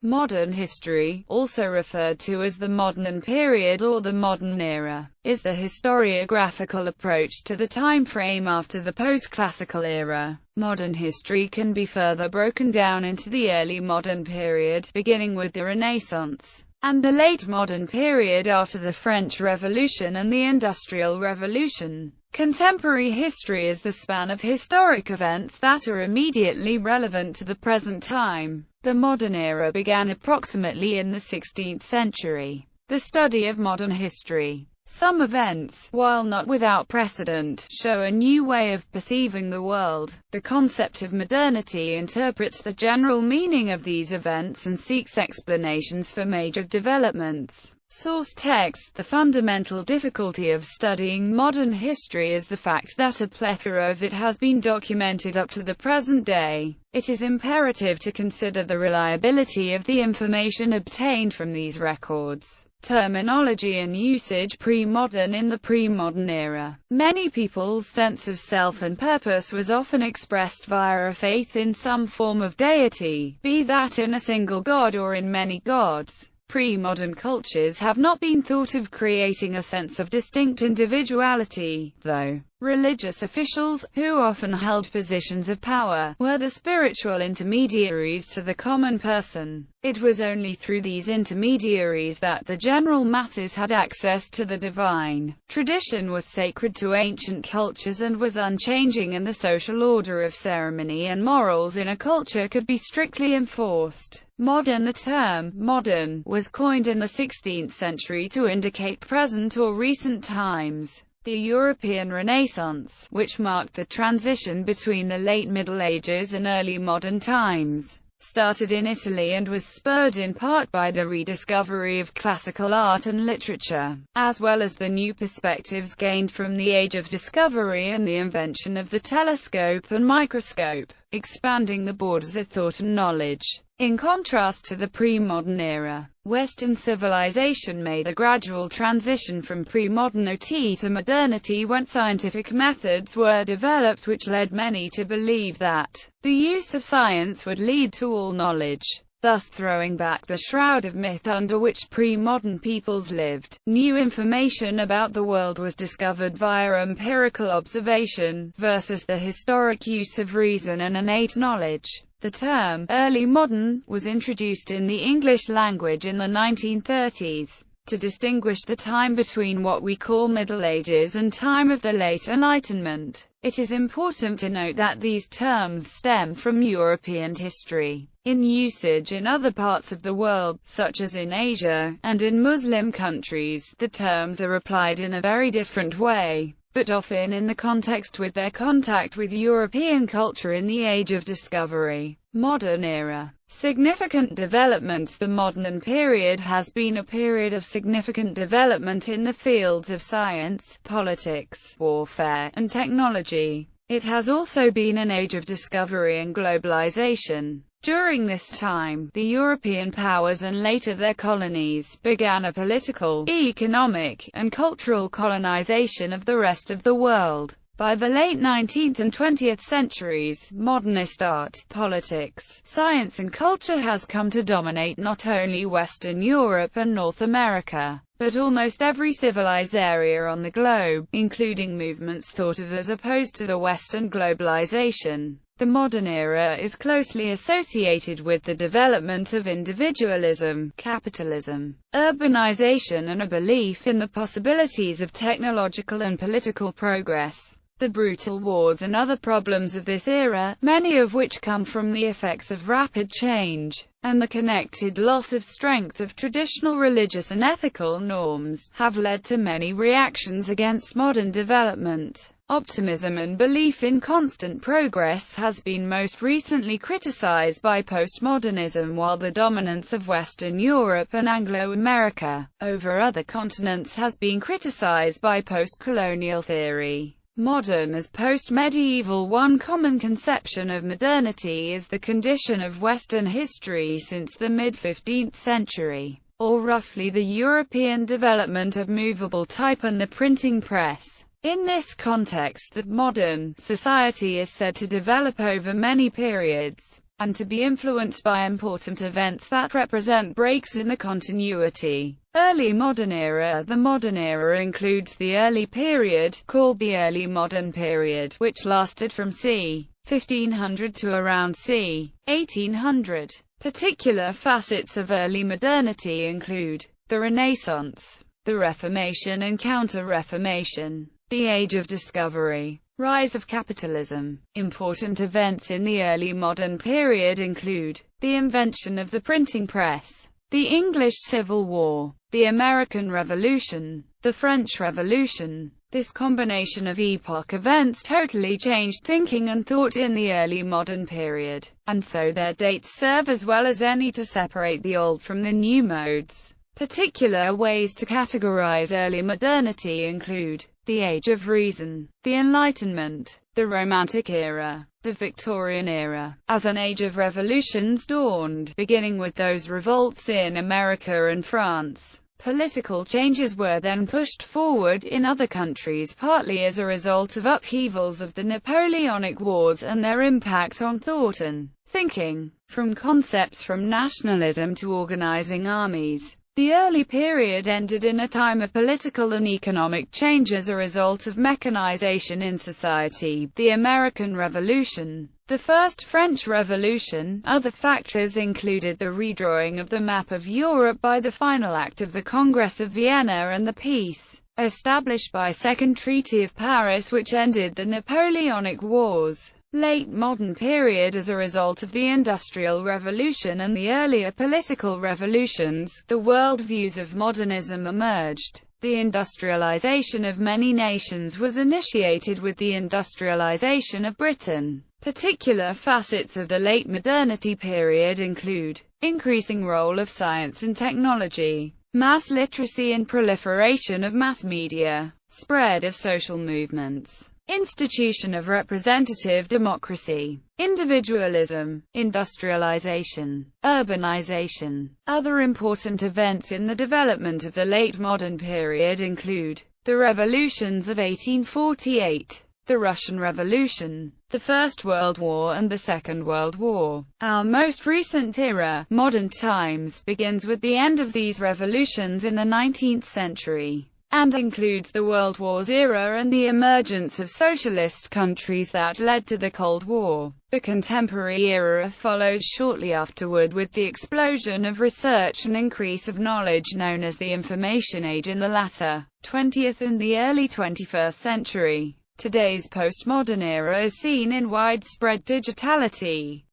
Modern history, also referred to as the modern period or the modern era, is the historiographical approach to the time frame after the post-classical era. Modern history can be further broken down into the early modern period, beginning with the Renaissance, and the late modern period after the French Revolution and the Industrial Revolution. Contemporary history is the span of historic events that are immediately relevant to the present time. The modern era began approximately in the 16th century. The study of modern history. Some events, while not without precedent, show a new way of perceiving the world. The concept of modernity interprets the general meaning of these events and seeks explanations for major developments. Source text. The fundamental difficulty of studying modern history is the fact that a plethora of it has been documented up to the present day. It is imperative to consider the reliability of the information obtained from these records. Terminology and usage. Pre-modern. In the pre-modern era, many people's sense of self and purpose was often expressed via a faith in some form of deity, be that in a single god or in many gods. Pre-modern cultures have not been thought of creating a sense of distinct individuality, though. Religious officials, who often held positions of power, were the spiritual intermediaries to the common person. It was only through these intermediaries that the general masses had access to the divine. Tradition was sacred to ancient cultures and was unchanging, and the social order of ceremony and morals in a culture could be strictly enforced. Modern. The term modern was coined in the 16th century to indicate present or recent times. The European Renaissance, which marked the transition between the late Middle Ages and early modern times, started in Italy and was spurred in part by the rediscovery of classical art and literature, as well as the new perspectives gained from the Age of Discovery and the invention of the telescope and microscope, expanding the borders of thought and knowledge. In contrast to the pre-modern era, Western civilization made a gradual transition from pre-modernity to modernity when scientific methods were developed, which led many to believe that the use of science would lead to all knowledge, thus throwing back the shroud of myth under which pre-modern peoples lived. New information about the world was discovered via empirical observation, versus the historic use of reason and innate knowledge. The term early modern was introduced in the English language in the 1930s, to distinguish the time between what we call Middle Ages and time of the Late Enlightenment. It is important to note that these terms stem from European history. In usage in other parts of the world, such as in Asia, and in Muslim countries, the terms are applied in a very different way, but often in the context with their contact with European culture in the Age of Discovery. Modern era. Significant developments. The modern period has been a period of significant development in the fields of science, politics, warfare, and technology. It has also been an age of discovery and globalization. During this time, the European powers and later their colonies began a political, economic, and cultural colonization of the rest of the world. By the late 19th and 20th centuries, modernist art, politics, science and culture has come to dominate not only Western Europe and North America, but almost every civilized area on the globe, including movements thought of as opposed to the Western globalization. The modern era is closely associated with the development of individualism, capitalism, urbanization, and a belief in the possibilities of technological and political progress. The brutal wars and other problems of this era, many of which come from the effects of rapid change, and the connected loss of strength of traditional religious and ethical norms, have led to many reactions against modern development. Optimism and belief in constant progress has been most recently criticized by postmodernism, while the dominance of Western Europe and Anglo-America over other continents has been criticized by post-colonial theory. Modern as post-medieval. One common conception of modernity is the condition of Western history since the mid-15th century, or roughly the European development of movable type and the printing press. In this context, the modern society is said to develop over many periods. and to be influenced by important events that represent breaks in the continuity. Early modern era. The modern era includes the early period, called the early modern period, which lasted from c. 1500 to around c. 1800. Particular facets of early modernity include the Renaissance, the Reformation and Counter-Reformation, the Age of Discovery, rise of capitalism. Important events in the early modern period include the invention of the printing press, the English Civil War, the American Revolution, the French Revolution. This combination of epoch events totally changed thinking and thought in the early modern period, and so their dates serve as well as any to separate the old from the new modes. Particular ways to categorize early modernity include the Age of Reason, the Enlightenment, the Romantic Era, the Victorian Era. As an age of revolutions dawned, beginning with those revolts in America and France, political changes were then pushed forward in other countries partly as a result of upheavals of the Napoleonic Wars and their impact on thought and thinking, from concepts from nationalism to organizing armies. The early period ended in a time of political and economic change as a result of mechanization in society, the American Revolution, the First French Revolution. Other factors included the redrawing of the map of Europe by the final act of the Congress of Vienna and the peace established by Second Treaty of Paris, which ended the Napoleonic Wars. Late modern period. As a result of the Industrial Revolution and the earlier political revolutions, the worldviews of modernism emerged. The industrialization of many nations was initiated with the industrialization of Britain. Particular facets of the late modernity period include increasing role of science and technology, mass literacy and proliferation of mass media, spread of social movements, institution of representative democracy, individualism, industrialization, urbanization. Other important events in the development of the late modern period include the revolutions of 1848, the Russian Revolution, the First World War and the Second World War. Our most recent era, modern times, begins with the end of these revolutions in the 19th century. And includes the World Wars era and the emergence of socialist countries that led to the Cold War. The contemporary era follows shortly afterward with the explosion of research and increase of knowledge known as the Information Age in the latter 20th and the early 21st century. Today's postmodern era is seen in widespread digitality,